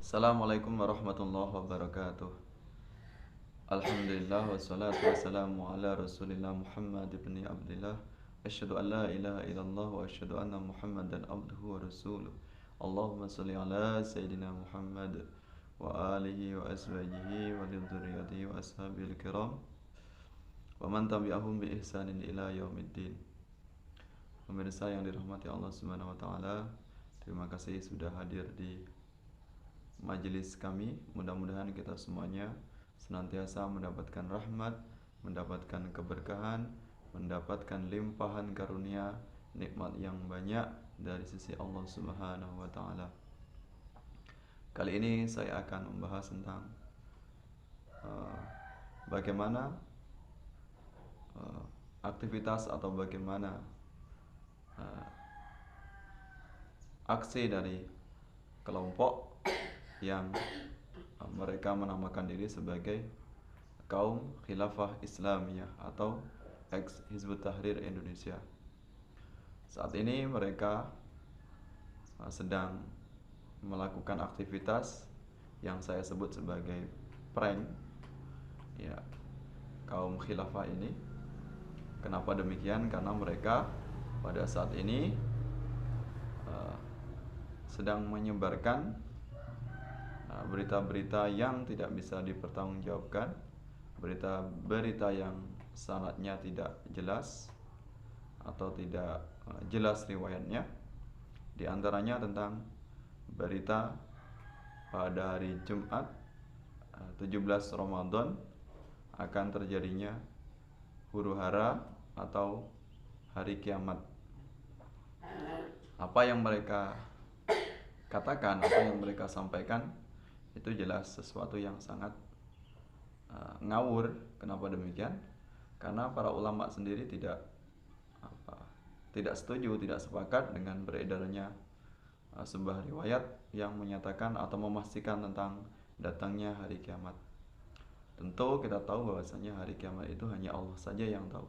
Assalamualaikum warahmatullahi wabarakatuh. Alhamdulillah wassalatu wassalamu ala Rasulillah Muhammad ibn Abdullah. Asyhadu an la ilaha illallah wa asyhadu anna Muhammadan abduhu wa rasuluh. Allahumma shalli ala sayyidina Muhammad wa alihi wa azwajihi wa dzurriyyatihi wa ashabil kiram wa man tabi'ahum bi ihsanin ila yaumiddin. Pemirsa yang dirahmati Allah Subhanahu wa taala, terima kasih sudah hadir di majelis kami. Mudah-mudahan kita semuanya senantiasa mendapatkan rahmat, mendapatkan keberkahan, mendapatkan limpahan karunia, nikmat yang banyak dari sisi Allah Subhanahu wa taala. Kali ini saya akan membahas tentang bagaimana aktivitas atau bagaimana aksi dari kelompok yang mereka menamakan diri sebagai kaum Khilafah Islamiyah atau ex Hizbut Tahrir Indonesia. Saat ini mereka sedang melakukan aktivitas yang saya sebut sebagai prank ya, kaum Khilafah ini. Kenapa demikian? Karena mereka pada saat ini sedang menyebarkan berita-berita yang tidak bisa dipertanggungjawabkan, berita-berita yang sanadnya tidak jelas atau tidak jelas riwayatnya. Di antaranya tentang berita pada hari Jumat 17 Ramadan akan terjadinya huru-hara atau hari kiamat. Apa yang mereka katakan, apa yang mereka sampaikan itu jelas sesuatu yang sangat ngawur. Kenapa demikian? Karena para ulama sendiri tidak setuju, tidak sepakat dengan beredarnya sebuah riwayat yang menyatakan atau memastikan tentang datangnya hari kiamat. Tentu kita tahu bahwasanya hari kiamat itu hanya Allah saja yang tahu.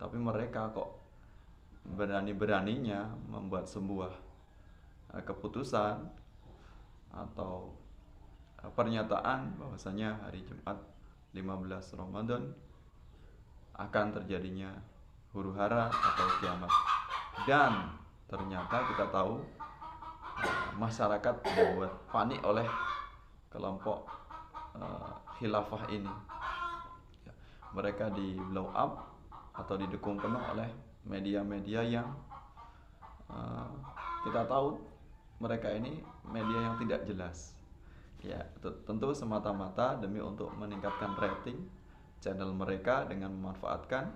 Tapi mereka kok berani-beraninya membuat sebuah keputusan atau pernyataan bahwasanya hari Jumat 15 Ramadan akan terjadinya huru-hara atau kiamat. Dan ternyata kita tahu masyarakat dibuat panik oleh kelompok khilafah ini. Mereka di blow up atau didukung penuh oleh media-media yang kita tahu mereka ini media yang tidak jelas. Ya, tentu semata-mata demi untuk meningkatkan rating channel mereka dengan memanfaatkan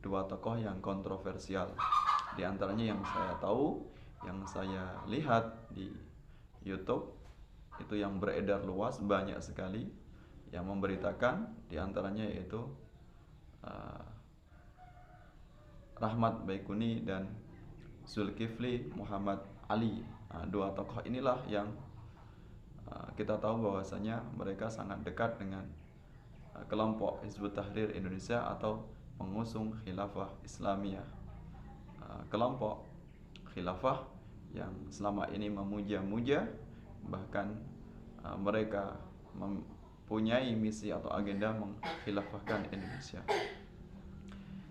dua tokoh yang kontroversial. Di antaranya yang saya tahu, yang saya lihat di YouTube itu yang beredar luas banyak sekali yang memberitakan, di antaranya yaitu Rahmat Baikuni dan Zulkifli Muhammad Ali. Dua tokoh inilah yang kita tahu bahwasanya mereka sangat dekat dengan kelompok Hizbut Tahrir Indonesia atau pengusung Khilafah Islamiyah. Kelompok Khilafah yang selama ini memuja-muja, bahkan mereka mempunyai misi atau agenda mengkhilafahkan Indonesia.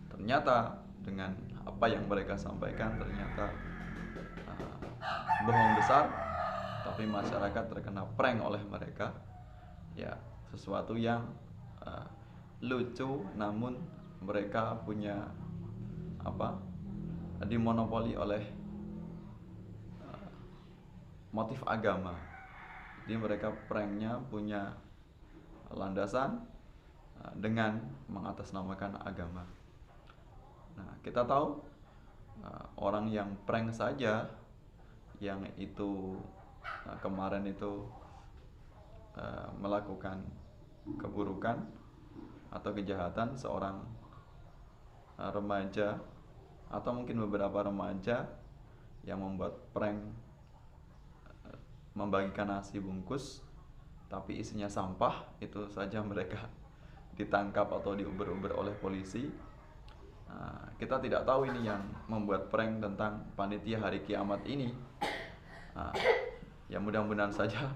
Ternyata dengan apa yang mereka sampaikan ternyata bohong besar, tapi masyarakat terkena prank oleh mereka. Ya, sesuatu yang lucu, namun mereka punya dimonopoli oleh motif agama. Jadi mereka pranknya punya landasan dengan mengatasnamakan agama. Nah, kita tahu orang yang prank saja, yang itu kemarin itu melakukan keburukan atau kejahatan, seorang remaja atau mungkin beberapa remaja yang membuat prank membagikan nasi bungkus tapi isinya sampah, itu saja mereka ditangkap atau diuber-uber oleh polisi. Kita tidak tahu ini yang membuat prank tentang panitia hari kiamat ini. Ya mudah-mudahan saja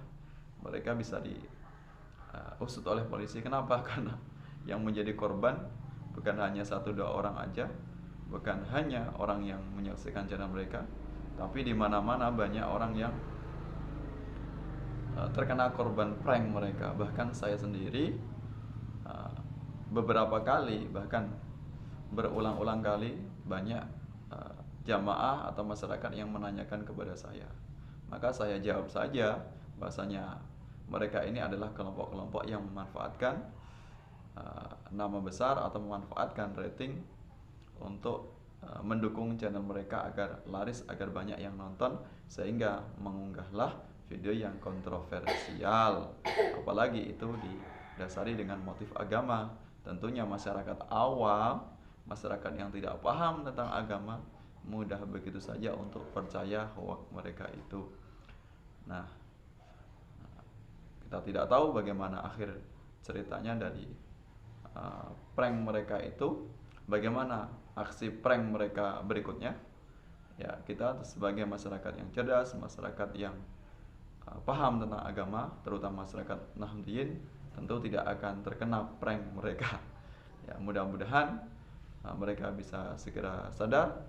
mereka bisa diusut oleh polisi. Kenapa? Karena yang menjadi korban bukan hanya 1-2 orang aja, bukan hanya orang yang menyaksikan channel mereka, tapi di mana-mana banyak orang yang terkena korban prank mereka. Bahkan saya sendiri beberapa kali, bahkan berulang-ulang kali, banyak jamaah atau masyarakat yang menanyakan kepada saya. Maka saya jawab saja bahasanya mereka ini adalah kelompok-kelompok yang memanfaatkan nama besar atau memanfaatkan rating untuk mendukung channel mereka agar laris, agar banyak yang nonton, sehingga mengunggahlah video yang kontroversial, apalagi itu didasari dengan motif agama. Tentunya masyarakat awam, masyarakat yang tidak paham tentang agama, mudah begitu saja untuk percaya hoax mereka itu. Nah, kita tidak tahu bagaimana akhir ceritanya dari prank mereka itu, bagaimana aksi prank mereka berikutnya. Ya, kita sebagai masyarakat yang cerdas, masyarakat yang paham tentang agama, terutama masyarakat Nahdliyin, tentu tidak akan terkena prank mereka. Ya, mudah-mudahan mereka bisa segera sadar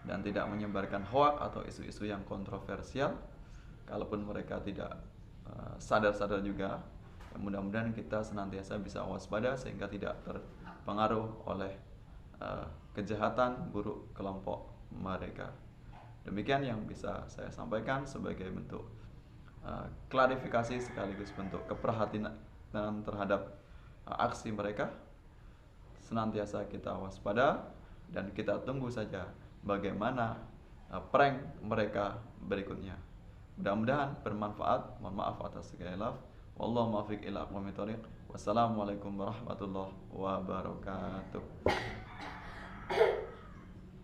dan tidak menyebarkan hoax atau isu-isu yang kontroversial. Kalaupun mereka tidak sadar-sadar juga, ya mudah-mudahan kita senantiasa bisa waspada sehingga tidak terpengaruh oleh kejahatan buruk kelompok mereka. Demikian yang bisa saya sampaikan sebagai bentuk klarifikasi sekaligus bentuk keprihatinan terhadap aksi mereka. Senantiasa kita waspada dan kita tunggu saja bagaimana prank mereka berikutnya. Mudah-mudahan bermanfaat. Mohon maaf atas segala khilaf. Wallahu muwaffiq ila aqwamit thoriq. Wassalamualaikum warahmatullahi wabarakatuh.